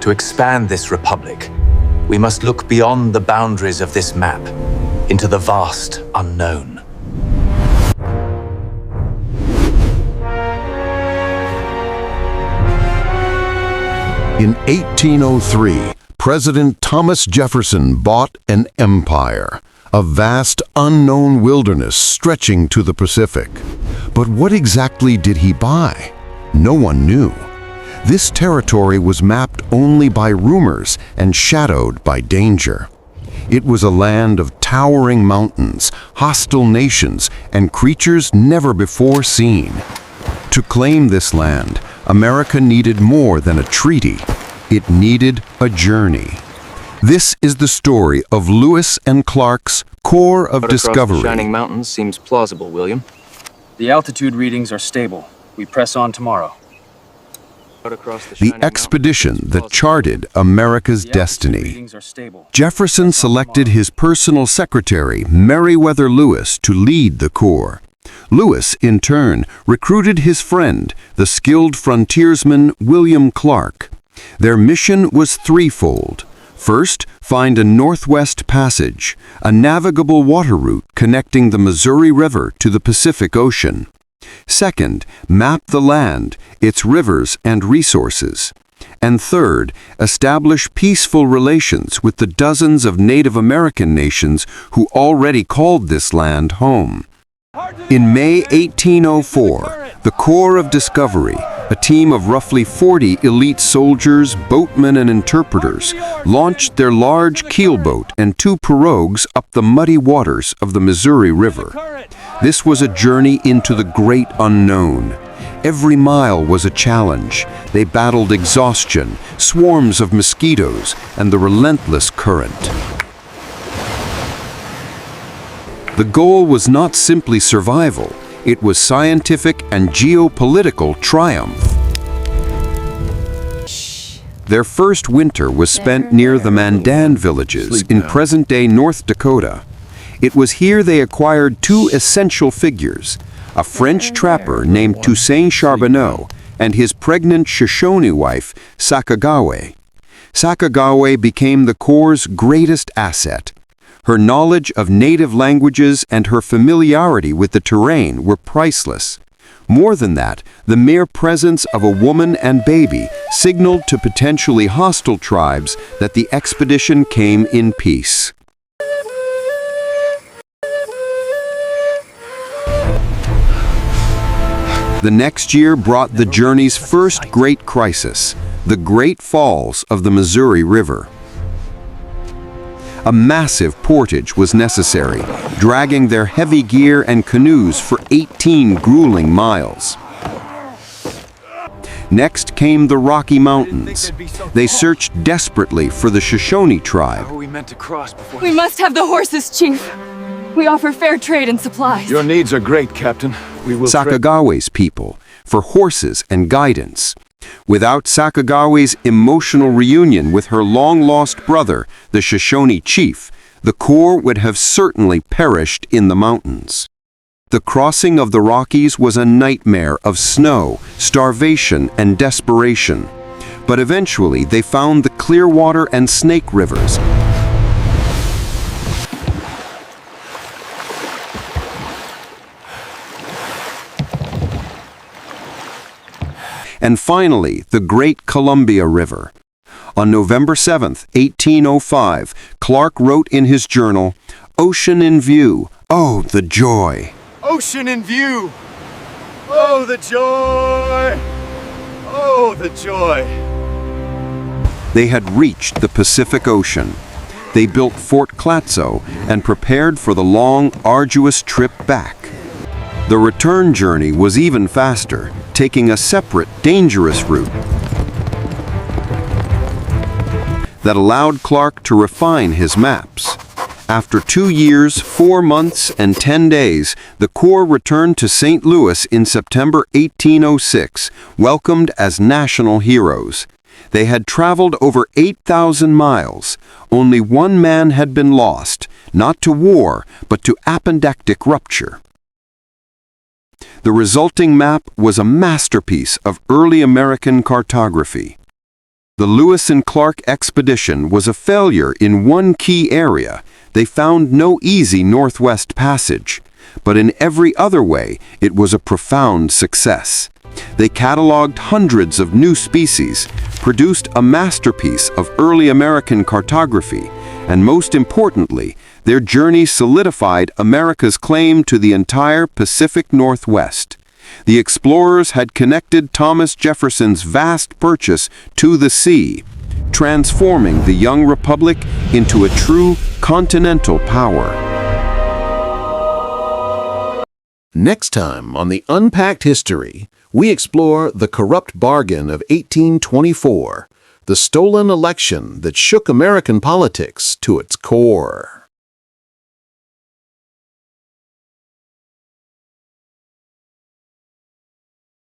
To expand this republic, we must look beyond the boundaries of this map into the vast unknown. In 1803, President Thomas Jefferson bought an empire, a vast unknown wilderness stretching to the Pacific. But what exactly did he buy? No one knew. This territory was mapped only by rumors and shadowed by danger. It was a land of towering mountains, hostile nations, and creatures never before seen. To claim this land, America needed more than a treaty. It needed a journey. This is the story of Lewis and Clark's Corps of Discovery. The shining mountains seems plausible, William. The altitude readings are stable. We press on tomorrow. The expedition that charted America's destiny. Jefferson selected his personal secretary, Meriwether Lewis, to lead the Corps. Lewis, in turn, recruited his friend, the skilled frontiersman William Clark. Their mission was threefold. First, find a northwest passage, a navigable water route connecting the Missouri River to the Pacific Ocean. Second, map the land, its rivers and resources. And third, establish peaceful relations with the dozens of Native American nations who already called this land home. In May 1804, the Corps of Discovery, a team of roughly 40 elite soldiers, boatmen, and interpreters, launched their large keelboat and 2 pirogues up the muddy waters of the Missouri River. This was a journey into the great unknown. Every mile was a challenge. They battled exhaustion, swarms of mosquitoes, and the relentless current. The goal was not simply survival, it was scientific and geopolitical triumph. Their first winter was spent near the Mandan villages in present-day North Dakota. It was here they acquired 2 essential figures, a French trapper named Toussaint Charbonneau and his pregnant Shoshone wife, Sacagawea. Sacagawea became the Corps' greatest asset. Her knowledge of native languages and her familiarity with the terrain were priceless. More than that, the mere presence of a woman and baby signaled to potentially hostile tribes that the expedition came in peace. The next year brought the journey's first great crisis, the Great Falls of the Missouri River. A massive portage was necessary, dragging their heavy gear and canoes for 18 grueling miles. Next came the Rocky Mountains. They searched desperately for the Shoshone tribe. We must have the horses, Chief. We offer fair trade and supplies. Your needs are great, Captain. We will Sacagawea's people, for horses and guidance. Without Sacagawea's emotional reunion with her long-lost brother, the Shoshone chief, the Corps would have certainly perished in the mountains. The crossing of the Rockies was a nightmare of snow, starvation, and desperation. But eventually they found the Clearwater and Snake Rivers. And finally, the Great Columbia River. On November 7, 1805, Clark wrote in his journal, "Ocean in view, oh, the joy." Ocean in view! Oh, the joy! Oh, the joy! They had reached the Pacific Ocean. They built Fort Clatso and prepared for the long, arduous trip back. The return journey was even faster, taking a separate, dangerous route that allowed Clark to refine his maps. After 2 years, 4 months, and 10 days, the Corps returned to St. Louis in September 1806, welcomed as national heroes. They had traveled over 8,000 miles. Only one man had been lost, not to war, but to apoplectic rupture. The resulting map was a masterpiece of early American cartography. The Lewis and Clark expedition was a failure in one key area. They found no easy northwest passage, but in every other way, it was a profound success. They cataloged hundreds of new species, produced a masterpiece of early American cartography, and most importantly, their journey solidified America's claim to the entire Pacific Northwest. The explorers had connected Thomas Jefferson's vast purchase to the sea, transforming the young republic into a true continental power. Next time on the Unpacked History, we explore the corrupt bargain of 1824, the stolen election that shook American politics to its core.